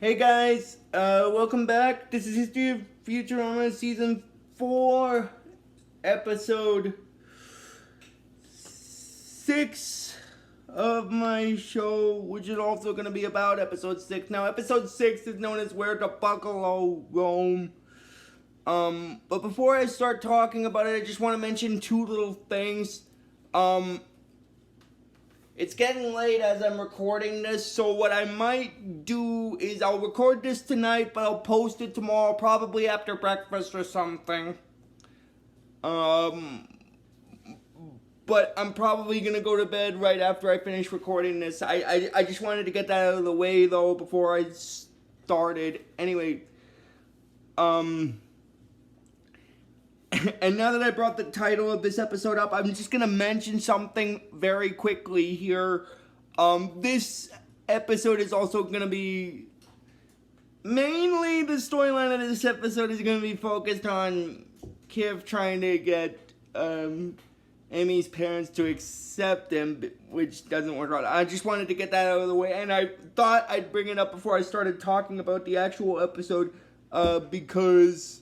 Hey guys, welcome back. This is History of Futurama Season 4, Episode 6 of my show, which is also going to be about Episode 6. Now, Episode 6 is known as Where the Buffalo Roam. But before I start talking about it, I just want to mention two little things. It's getting late as I'm recording this, so what I might do is I'll record this tonight, but I'll post it tomorrow, probably after breakfast or something. But I'm probably gonna go to bed right after I finish recording this. I just wanted to get that out of the way, though, before I started. Anyway, and now that I brought the title of this episode up, I'm just gonna mention something very quickly here. This episode is also gonna be mainly the storyline of this episode is gonna be focused on Kif trying to get Amy's parents to accept him, which doesn't work out. I just wanted to get that out of the way, and I thought I'd bring it up before I started talking about the actual episode, because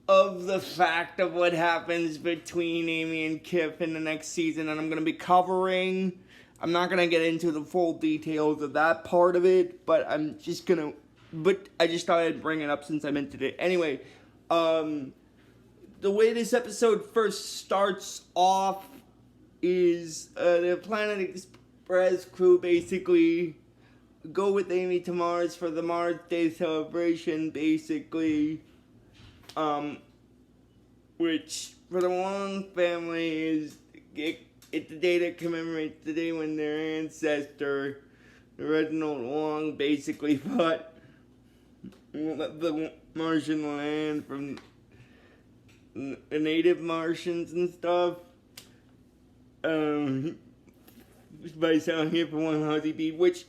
of the fact of what happens between Amy and Kif in the next season, and I'm going to be covering. I'm not going to get into the full details of that part of it, but I just thought I'd bring it up since I mentioned it. Anyway, the way this episode first starts off is the Planet Express crew basically go with Amy to Mars for the Mars Day celebration, basically. Which for the Wong family is it's the day that commemorates the day when their ancestor, Reginald Wong, basically fought the Martian land from the native Martians and stuff. By selling it for one lousy bead, which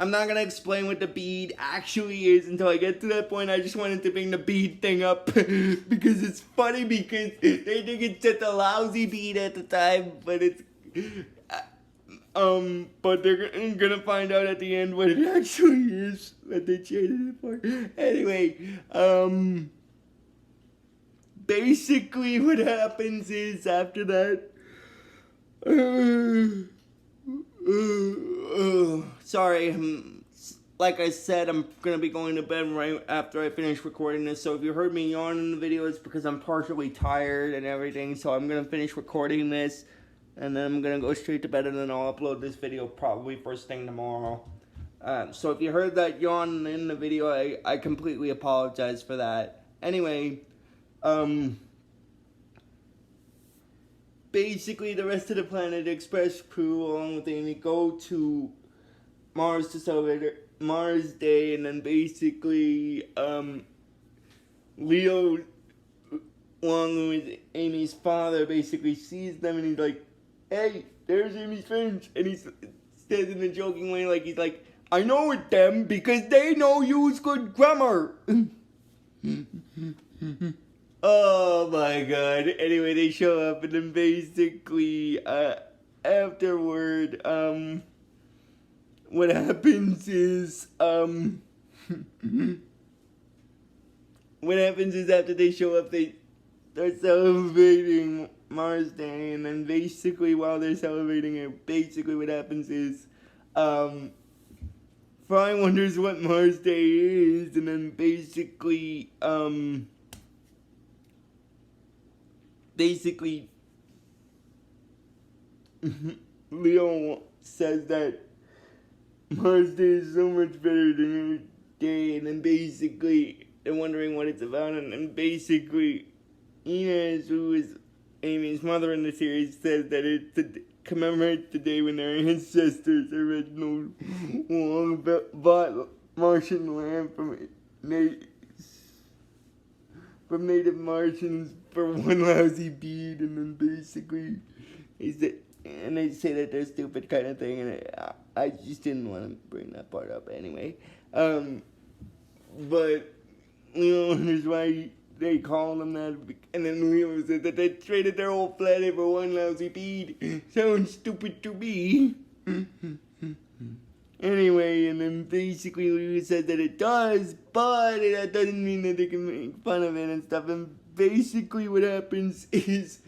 I'm not gonna explain what the bead actually is until I get to that point. I just wanted to bring the bead thing up because it's funny because they think it's just a lousy bead at the time, but it's but they're gonna find out at the end what it actually is, what they traded it for. Anyway, basically what happens is after that, sorry, like I said, I'm gonna be going to bed right after I finish recording this, so if you heard me yawn in the video, it's because I'm partially tired and everything, so I'm gonna finish recording this, and then I'm gonna go straight to bed, and then I'll upload this video probably first thing tomorrow. So if you heard that yawn in the video, I completely apologize for that. Anyway, basically, the rest of the Planet Express crew, along with Amy, go to Mars to celebrate Mars Day, and then basically, Leo Wong, who is Amy's father, basically sees them, and he's like, "Hey, there's Amy's friends," and he says in a joking way, like, he's like, "I know it's them because they know use good grammar." Oh my god. Anyway, they show up, and then basically, afterward, what happens is, after they show up, they start celebrating Mars Day, and then basically, while they're celebrating it, basically what happens is, Fry wonders what Mars Day is, and then basically, Leo says that Mars Day is so much better than any day, and then basically they're wondering what it's about, and then basically Inez, who is Amy's mother in the series, says that it commemorates the day when their ancestors, original Wong, bought Martian land from native Martians for one lousy bead, and then basically they say that they're stupid kind of thing, and I just didn't want to bring that part up anyway. But Leo wonders why they call them that, and then Leo said that they traded their whole planet for one lousy bead. Sounds stupid to me. Anyway, and then basically Leo said that it does, but that doesn't mean that they can make fun of it and stuff. And basically what happens is,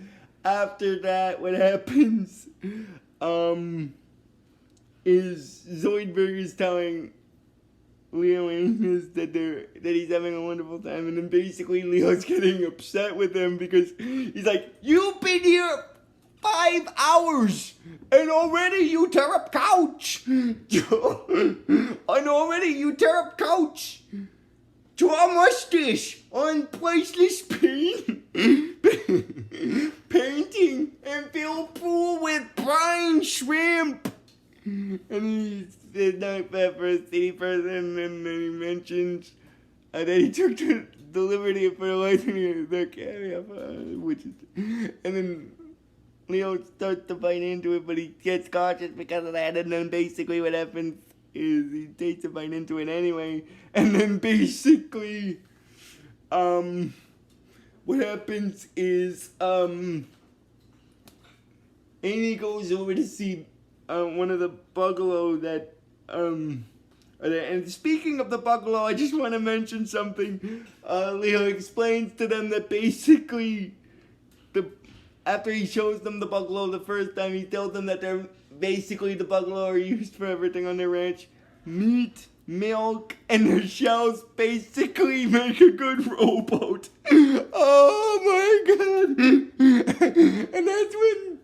after that, what happens, is Zoidberg is telling Leo and Amos that he's having a wonderful time, and then basically Leo's getting upset with him because he's like, "You've been here 5 hours, and already you tear up couch, and already you tear up couch. Draw mustache on priceless paint, painting, and fill pool with brine shrimp." And he said not bad for a city person, and then he mentions that he took the liberty of fertilizing the caveat, which is, and then Leo starts to bite into it, but he gets cautious because of that, and then basically what happens is he takes a bite into it anyway, and then basically, what happens is, Amy goes over to see one of the buffalo that, and speaking of the buffalo, I just want to mention something. Leo explains to them that basically, after he shows them the buffalo the first time, he tells them that they're basically the buffalo are used for everything on their ranch. Meat, milk, and their shells basically make a good rowboat. Oh my god! And that's when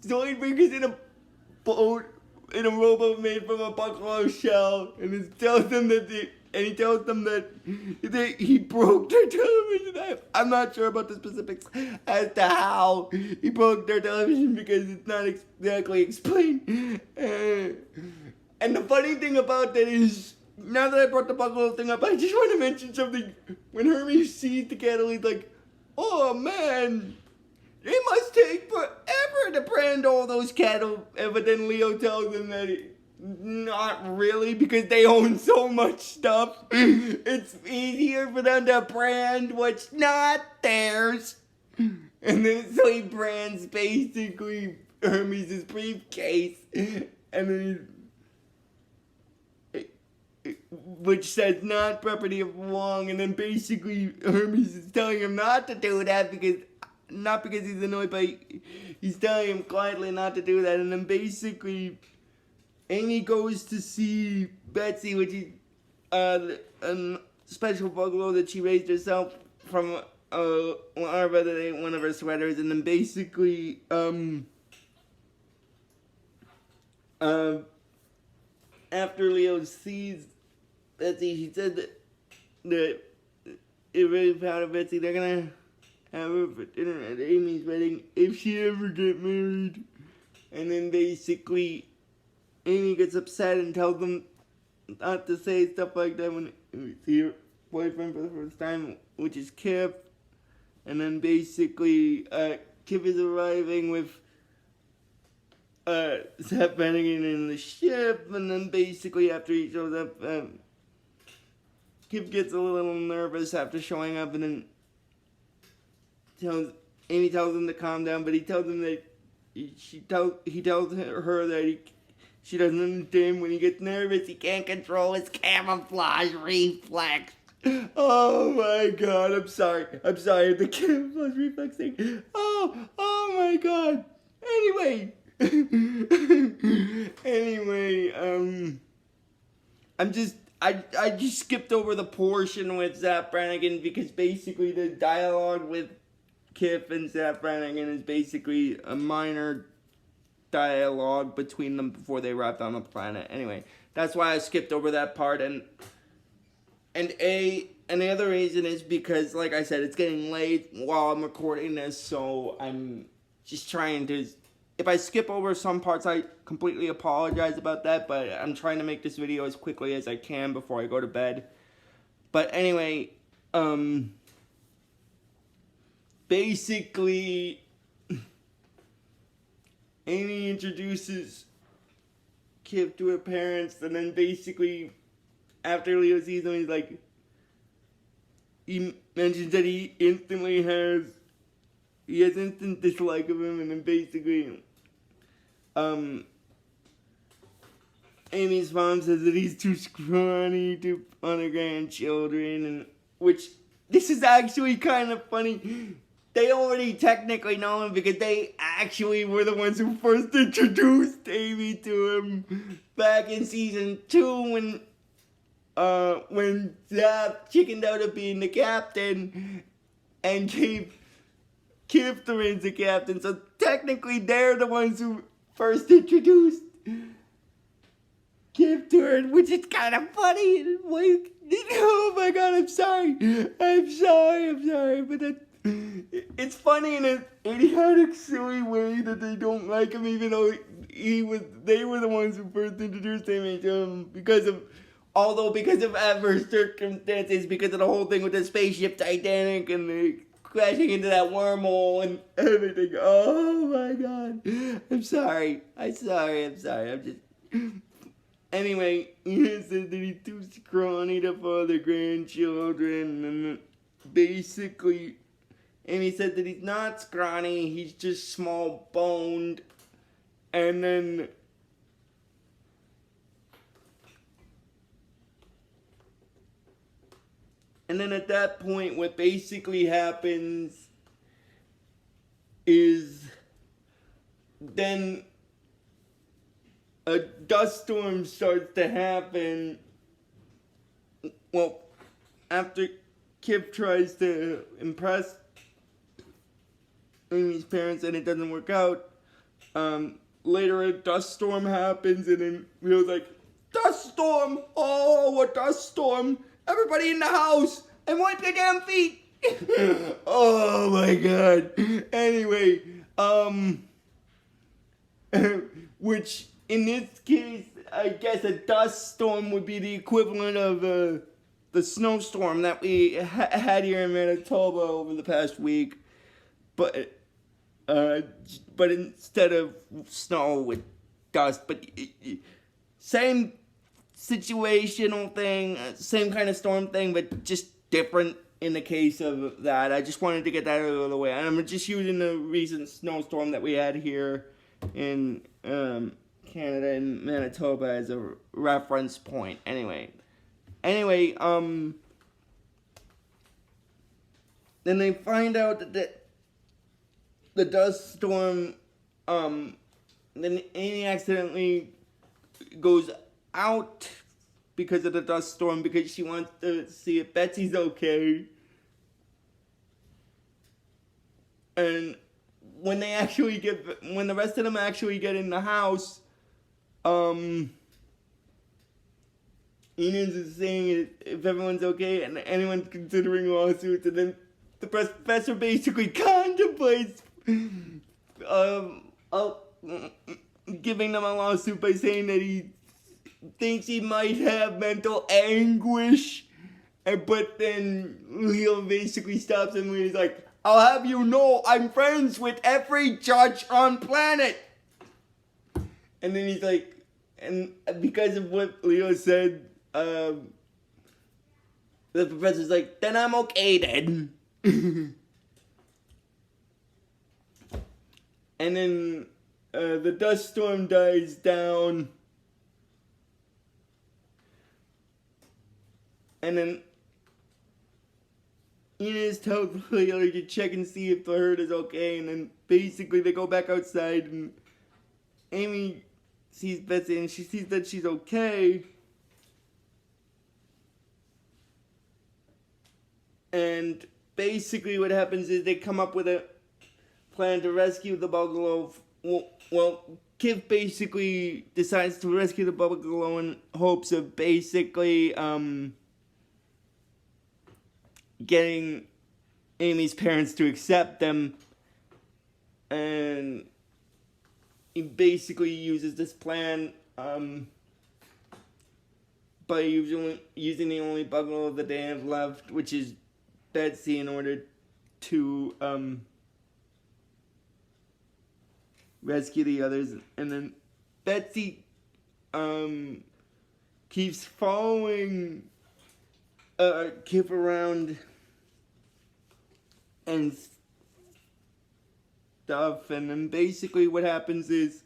Zoidberg is in a boat, in a rowboat made from a buffalo shell, and he tells them that he broke their television. I'm not sure about the specifics as to how he broke their television because it's not exactly explained. And the funny thing about that is, now that I brought the buffalo thing up, I just want to mention something. When Hermes sees the cattle, he's like, "Oh man, it must take forever to brand all those cattle." But then Leo tells him that not really, because they own so much stuff. It's easier for them to brand what's not theirs. And then so he brands basically Hermes' briefcase, and then which says not property of Wong, and then basically Hermes is telling him not to do that not because he's annoyed, but he's telling him quietly not to do that. And then basically Amy goes to see Betsy, which is a special buffalo that she raised herself from a larva that ate one of her sweaters. And then basically after Leo sees Betsy, he said that if really proud of Betsy, they're gonna have her for dinner at Amy's wedding if she ever get married. And then basically Amy gets upset and tells them not to say stuff like that when we see her boyfriend for the first time, which is Kip. And then basically Kip is arriving with Seth Bennigan in the ship, and then basically after he shows up, Kip gets a little nervous after showing up, and then Amy tells him to calm down, but he tells him that he tells her that she doesn't understand when he gets nervous, he can't control his camouflage reflex. Oh my god, I'm sorry, the camouflage reflex thing. Oh my god. Anyway, I just skipped over the portion with Zap Brannigan because basically the dialogue with Kip and Zap Brannigan is basically a minor dialogue between them before they wrapped on the planet. Anyway, that's why I skipped over that part, and the other reason is because, like I said, it's getting late while I'm recording this, so I'm just trying to. If I skip over some parts, I completely apologize about that, but I'm trying to make this video as quickly as I can before I go to bed. But anyway, basically, Amy introduces Kip to her parents, and then basically, after Leo sees him, he mentions that he has instant dislike of him, and then basically, Amy's mom says that he's too scrawny to on her grandchildren, and which this is actually kind of funny. They already technically know him because they actually were the ones who first introduced Amy to him back in season 2 when Zap chickened out of being the captain and gave Kifter the captain. So technically they're the ones who first introduced Kifter, which is kind of funny. Like, oh my god, I'm sorry, but it's funny in an idiotic, silly way that they don't like him, even though they were the ones who first introduced him to him because of adverse circumstances, because of the whole thing with the spaceship Titanic and the crashing into that wormhole and everything. Oh my god, I'm sorry. I'm just. Anyway, he said that he's too scrawny to father grandchildren, and basically, Amy said that he's not scrawny, he's just small boned, and then at that point, what basically happens is then a dust storm starts to happen. Well, after Kip tries to impress Amy's parents and it doesn't work out, later a dust storm happens, and then Leo's like, dust storm! Oh, a dust storm! Everybody in the house! And wipe your damn feet! Oh my god. Anyway, which in this case, I guess a dust storm would be the equivalent of the snowstorm that we had here in Manitoba over the past week, but instead of snow with dust, but same situational thing, same kind of storm thing, but just different in the case of that. I just wanted to get that out of the way. And I'm just using the recent snowstorm that we had here in Canada and Manitoba as a reference point. Anyway, then they find out that the dust storm, then Amy accidentally goes out because of the dust storm because she wants to see if Betsy's okay. And when the rest of them actually get in the house, Enos is saying if everyone's okay and anyone's considering lawsuits, and then the professor basically contemplates giving them a lawsuit by saying that he thinks he might have mental anguish, but then Leo basically stops him when he's like, I'll have you know I'm friends with every judge on planet. And then he's like, and because of what Leo said, the professor's like, then I'm okay then. And then the dust storm dies down. And then Enos tells Leo to check and see if the herd is okay. And then basically they go back outside and Amy sees Betsy and she sees that she's okay. And basically what happens is they come up with a plan to rescue the buffalo. Well, Kip basically decides to rescue the buffalo in hopes of basically getting Amy's parents to accept them. And he basically uses this plan by using the only buffalo that they have left, which is Betsy, in order to rescue the others. And then Betsy keeps following Kip around and stuff, and then basically what happens is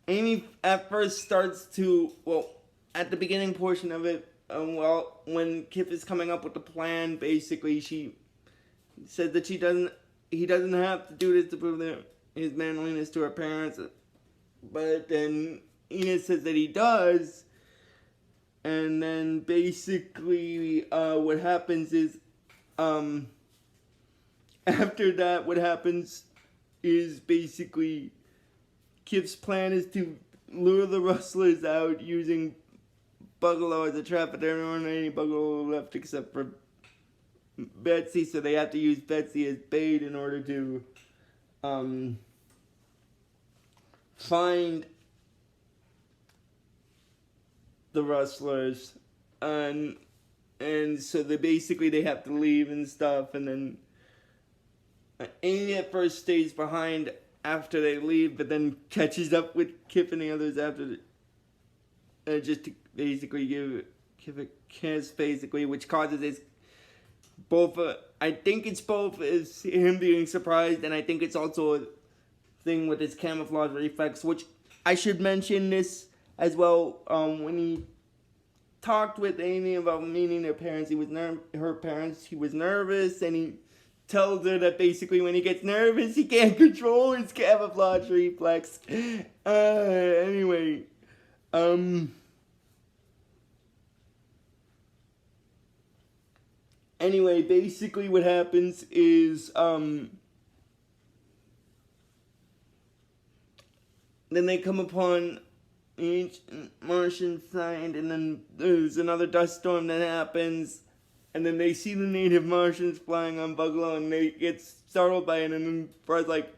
Amy at first starts to, well, at the beginning portion of it, well, when Kip is coming up with the plan, basically she said that he doesn't have to do this to prove his manliness to her parents, but then Enid says that he does, and then basically what happens is, after that, what happens is basically Kip's plan is to lure the rustlers out using Bugalo as a trap, but there aren't any Bugalo left except for Betsy, so they have to use Betsy as bait in order to find the rustlers, and so they have to leave and stuff, and then Amy at first stays behind after they leave, but then catches up with Kip and the others after just to basically give Kip a kiss, basically, which causes his both. I think it's both is him being surprised, and I think it's also a thing with his camouflage reflex, which I should mention this as well. When he talked with Amy about meeting their parents, he was nervous, and he tells her that basically when he gets nervous, he can't control his camouflage reflex. Anyway, basically what happens is, then they come upon ancient Martian side, and then there's another dust storm that happens, and then they see the native Martians flying on Bugalo, and they get startled by it, and then Fry's like,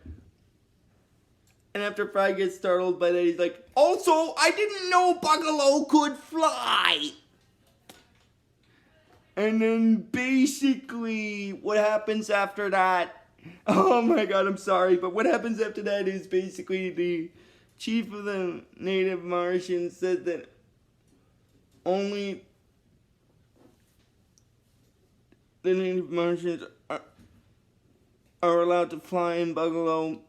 and after Fry gets startled by that, he's like, also, I didn't know Bugalo could fly! And then basically, what happens after that, oh my god, I'm sorry, but what happens after that is basically the chief of the native Martians said that only the native Martians are allowed to fly in Bugalo,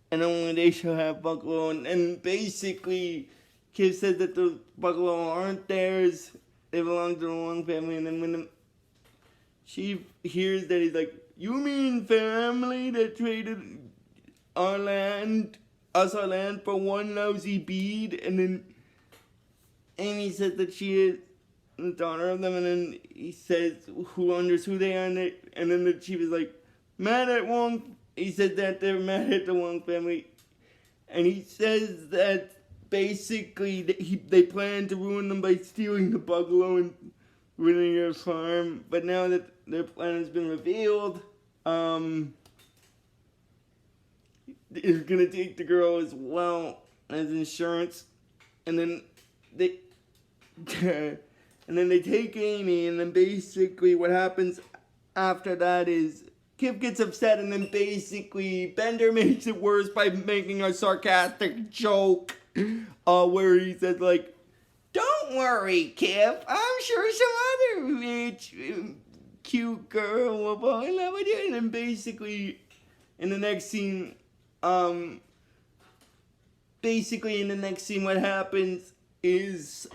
and only they shall have Bugalo. And basically, Kip said that the Bugalo aren't theirs, they belong to the Long family. And then when the chief hears that, he's like, you mean family that traded our land for one lousy bead? And then Amy says that she is the daughter of them, and then he says who wonders who they are, and then the chief is like, mad at Wong. He said that they're mad at the Wong family, and he says that basically they plan to ruin them by stealing the Bugalo and ruining their farm, but now that their plan has been revealed, they're gonna take the girl as well as insurance, and then they take Amy, and then basically what happens after that is Kip gets upset, and then basically Bender makes it worse by making a sarcastic joke, where he says like, "Don't worry, Kip. I'm sure some other rich, cute girl will fall in love with you." And then basically, in the next scene, what happens is,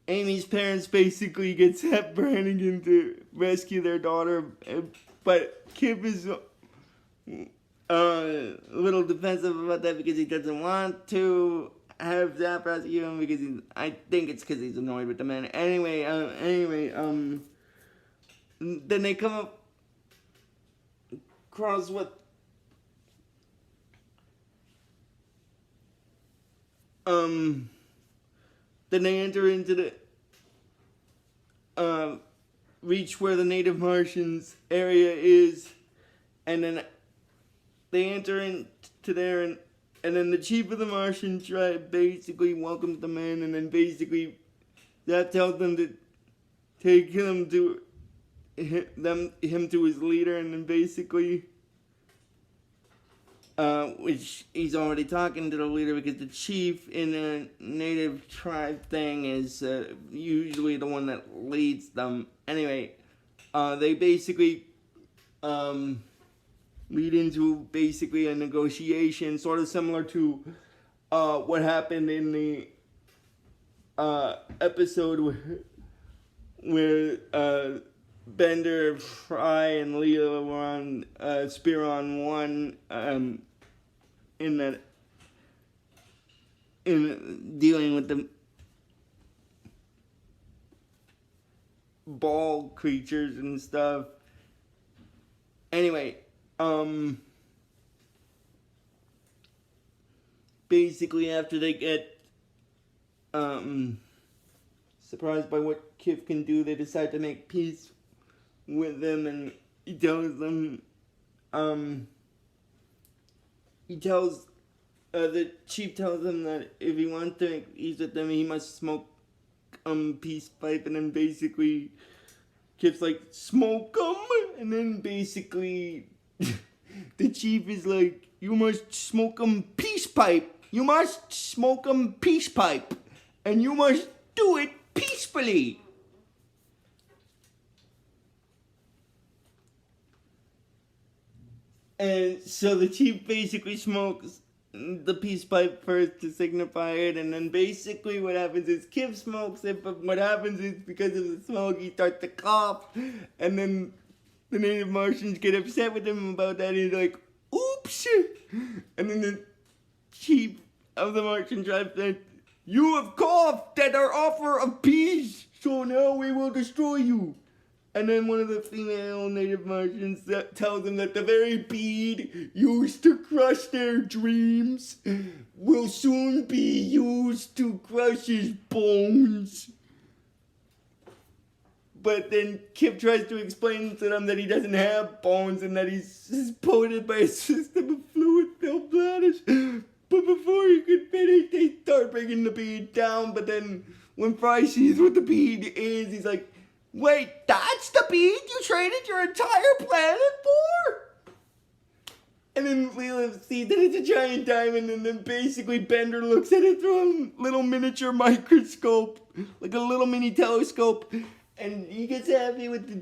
Amy's parents basically get Seth Brannigan to rescue their daughter, but Kip is a little defensive about that because he doesn't want to have Zap rescue him because I think it's because he's annoyed with the man. Anyway, then they come across with then they enter into the reach where the native Martians area is, and then they enter into there, and then the chief of the Martian tribe basically welcomes them in, and then basically that tells them to take him to his leader, and then basically which he's already talking to the leader because the chief in a native tribe thing is usually the one that leads them. Anyway, they basically lead into basically a negotiation, sort of similar to what happened in the episode where Bender, Fry, and Leela were on Spear on One in dealing with the ball creatures and stuff. Anyway, basically after they get surprised by what Kif can do, they decide to make peace with them, and he tells them, the chief tells him that if he wants to make peace with them, he must smoke peace pipe, and then basically Kif's like, smoke 'em, and then basically the chief is like, you must smoke 'em peace pipe, you must smoke 'em peace pipe, and you must do it peacefully. And so the chief basically smokes the peace pipe first to signify it, and then basically what happens is Kif smokes it, but what happens is because of the smoke he starts to cough, and then the native Martians get upset with him about that, and he's like, oops, and then the chief of the Martian tribe said, you have coughed at our offer of peace, so now we will destroy you. And then one of the female native Martians tells them that the very bead used to crush their dreams will soon be used to crush his bones. But then Kip tries to explain to them that he doesn't have bones and that he's supported by a system of fluid filled bladders. But before he could finish, they start breaking the bead down. But then when Fry sees what the bead is, he's like, wait, that's the bead you traded your entire planet for? And then Leela sees that it's a giant diamond, and then basically Bender looks at it through a little miniature microscope, like a little mini telescope, and he gets happy with the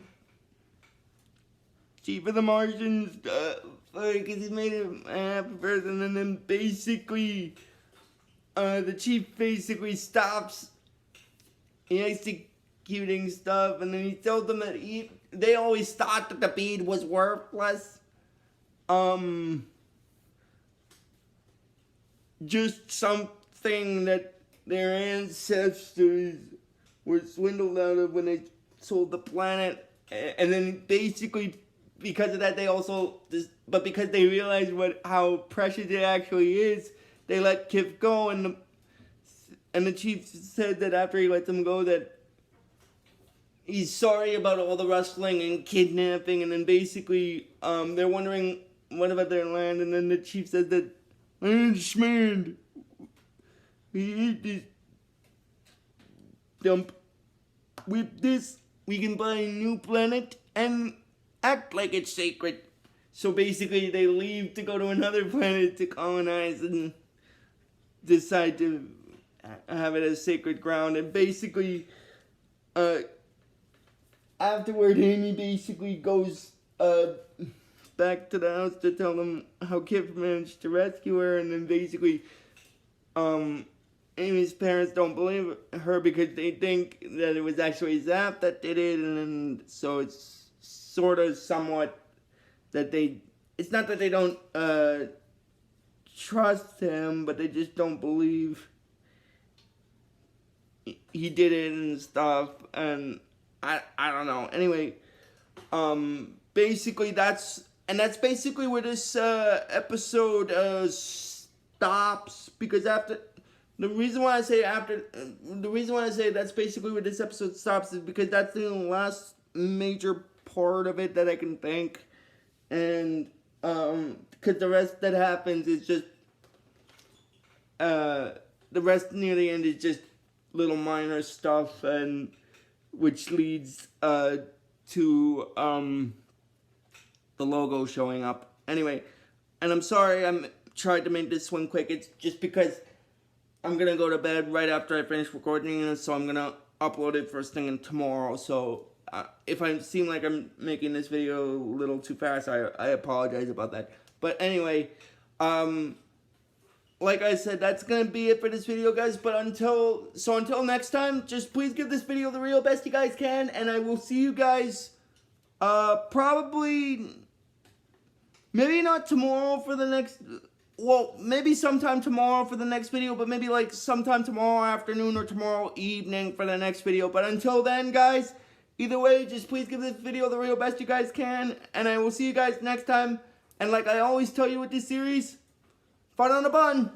chief of the Martians, because he made him a happy person, and then basically, the chief basically stops executing stuff, and then he tells them that they always thought that the bead was worthless. Just something that their ancestors were swindled out of when they sold the planet, and then basically because of that but because they realized how precious it actually is, they let Kif go, and the chief said that after he let them go that he's sorry about all the rustling and kidnapping, and then basically they're wondering what about their land, and then the chief says that man, we ate this dump. With this, we can buy a new planet and act like it's sacred. So basically, they leave to go to another planet to colonize and decide to have it as sacred ground. And basically, afterward, Amy basically goes back to the house to tell them how Kip managed to rescue her, and then basically, Amy's parents don't believe her because they think that it was actually Zap that did it, and then, so it's sort of somewhat that it's not that they don't trust him, but they just don't believe he did it and stuff, and I don't know. Anyway, basically that's basically where this episode stops, because the reason why I say that's basically where this episode stops is because that's the last major part of it that I can think, and because the rest that happens is just the rest near the end is just little minor stuff, and which leads to the logo showing up. Anyway, and I'm sorry I'm trying to make this one quick. It's just because I'm gonna go to bed right after I finish recording this, so I'm gonna upload it first thing tomorrow. So if I seem like I'm making this video a little too fast, I apologize about that. But anyway, like I said, that's going to be it for this video, guys. But until next time, just please give this video the real best you guys can. And I will see you guys probably, maybe not tomorrow for the next, well, maybe sometime tomorrow for the next video. But maybe like sometime tomorrow afternoon or tomorrow evening for the next video. But until then, guys, either way, just please give this video the real best you guys can. And I will see you guys next time. And like I always tell you with this series, fun on the bun.